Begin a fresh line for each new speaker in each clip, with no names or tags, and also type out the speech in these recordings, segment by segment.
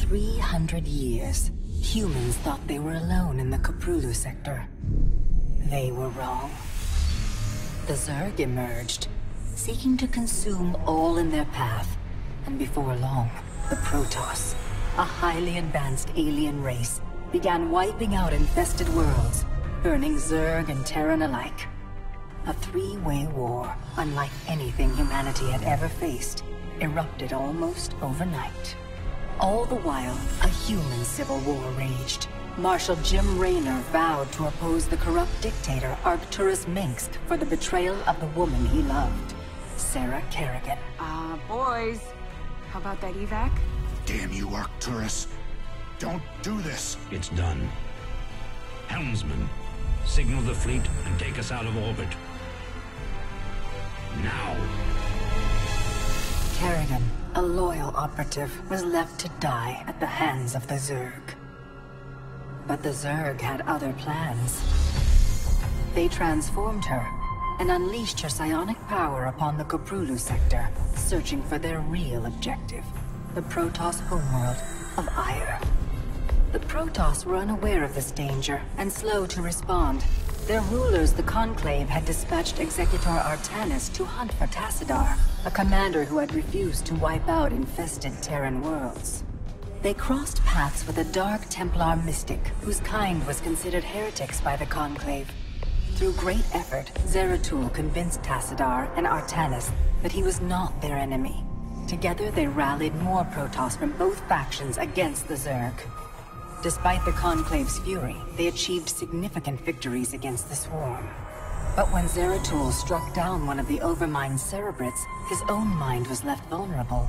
300 years, humans thought they were alone in the Koprulu sector. They were wrong. The Zerg emerged, seeking to consume all in their path, and before long, the Protoss, a highly advanced alien race, began wiping out infested worlds, burning Zerg and Terran alike. A three-way war, unlike anything humanity had ever faced, erupted almost overnight. All the while, a human civil war raged. Marshal Jim Raynor vowed to oppose the corrupt dictator Arcturus Minsk for the betrayal of the woman he loved, Sarah Kerrigan.
Boys, how about that evac?
Damn you, Arcturus. Don't do this.
It's done. Helmsman, signal the fleet and take us out of orbit. Now.
Kerrigan, a loyal operative, was left to die at the hands of the Zerg. But the Zerg had other plans. They transformed her and unleashed her psionic power upon the Koprulu sector, searching for their real objective, the Protoss homeworld of Ii. The Protoss were unaware of this danger and slow to respond. Their rulers, the Conclave, had dispatched Executor Artanis to hunt for Tassadar, a commander who had refused to wipe out infested Terran worlds. They crossed paths with a Dark Templar mystic, whose kind was considered heretics by the Conclave. Through great effort, Zeratul convinced Tassadar and Artanis that he was not their enemy. Together they rallied more Protoss from both factions against the Zerg. Despite the Conclave's fury, they achieved significant victories against the Swarm. But when Zeratul struck down one of the Overmind Cerebrits, his own mind was left vulnerable.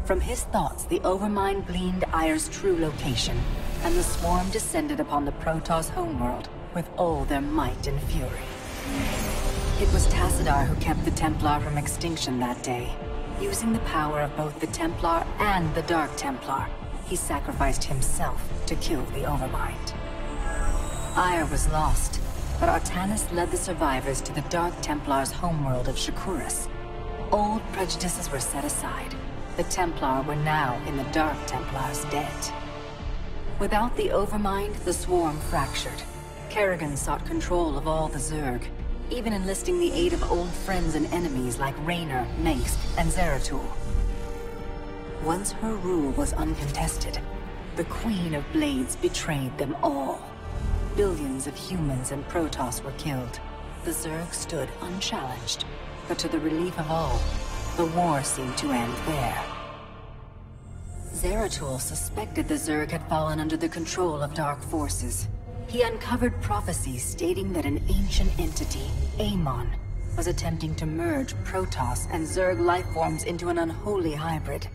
From his thoughts, the Overmind gleaned Ire's true location, and the Swarm descended upon the Protoss homeworld with all their might and fury. It was Tassadar who kept the Templar from extinction that day. Using the power of both the Templar and the Dark Templar, he sacrificed himself to kill the Overmind. Ire was lost, but Artanis led the survivors to the Dark Templar's homeworld of Shakuras. Old prejudices were set aside. The Templar were now in the Dark Templar's debt. Without the Overmind, the Swarm fractured. Kerrigan sought control of all the Zerg, even enlisting the aid of old friends and enemies like Raynor, Mengsk, and Zeratul. Once her rule was uncontested, the Queen of Blades betrayed them all. Billions of humans and Protoss were killed. The Zerg stood unchallenged, but to the relief of all, the war seemed to end there. Zeratul suspected the Zerg had fallen under the control of dark forces. He uncovered prophecies stating that an ancient entity, Amon, was attempting to merge Protoss and Zerg lifeforms into an unholy hybrid,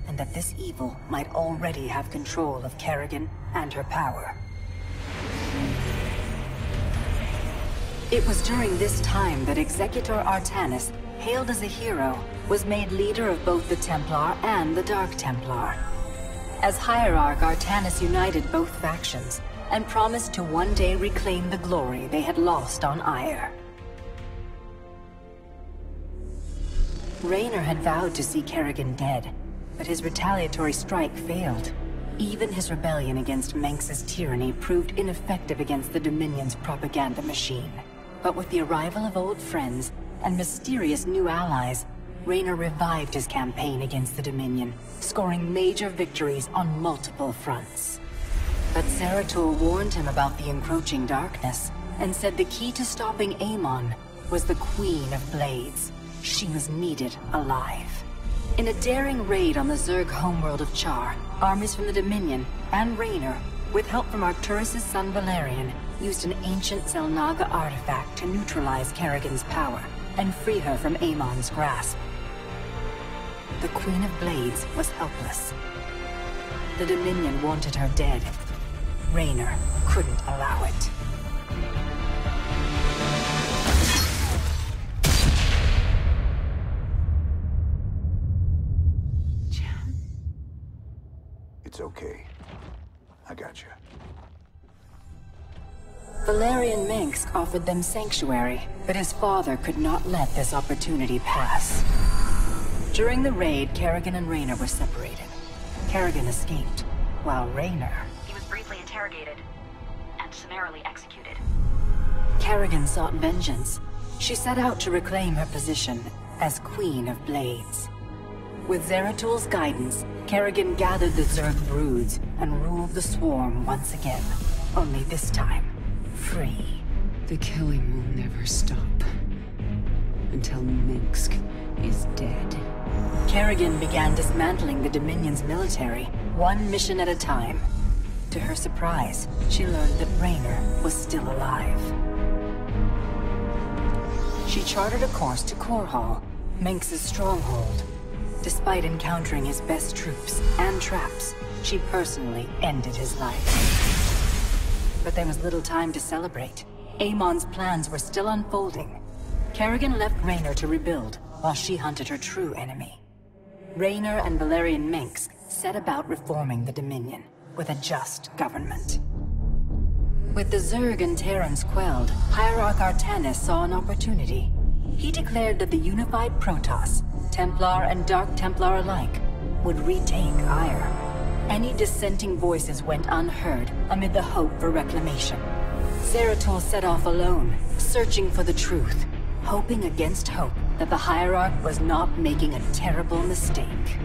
and that this evil might already have control of Kerrigan and her power. It was during this time that Executor Artanis, hailed as a hero, was made leader of both the Templar and the Dark Templar. As Hierarch, Artanis united both factions, and promised to one day reclaim the glory they had lost on Ire. Raynor had vowed to see Kerrigan dead, but his retaliatory strike failed. Even his rebellion against Mengsk's tyranny proved ineffective against the Dominion's propaganda machine. But with the arrival of old friends and mysterious new allies, Raynor revived his campaign against the Dominion, scoring major victories on multiple fronts. But Zeratul warned him about the encroaching darkness, and said the key to stopping Amon was the Queen of Blades. She was needed alive. In a daring raid on the Zerg homeworld of Char, armies from the Dominion and Raynor, with help from Arcturus' son Valerian, used an ancient Zelnaga artifact to neutralize Kerrigan's power and free her from Amon's grasp. The Queen of Blades was helpless. The Dominion wanted her dead. Raynor couldn't allow it.
It's okay. I got you.
Valerian Mengsk offered them sanctuary, but his father could not let this opportunity pass. During the raid, Kerrigan and Raynor were separated. Kerrigan escaped, while Raynor...
He was briefly interrogated and summarily executed.
Kerrigan sought vengeance. She set out to reclaim her position as Queen of Blades. With Zeratul's guidance, Kerrigan gathered the Zerg broods and ruled the swarm once again. Only this time, free.
The killing will never stop. Until Minsk is dead.
Kerrigan began dismantling the Dominion's military, one mission at a time. To her surprise, she learned that Raynor was still alive. She charted a course to Korhal, Minsk's stronghold. Despite encountering his best troops and traps, she personally ended his life. But there was little time to celebrate. Amon's plans were still unfolding. Kerrigan left Raynor to rebuild, while she hunted her true enemy. Raynor and Valerian Minsk set about reforming the Dominion, with a just government. With the Zerg and Terrans quelled, Hierarch Artanis saw an opportunity. He declared that the unified Protoss, Templar and Dark Templar alike, would retake Ire. Any dissenting voices went unheard amid the hope for reclamation. Zeratul set off alone, searching for the truth, hoping against hope that the Hierarch was not making a terrible mistake.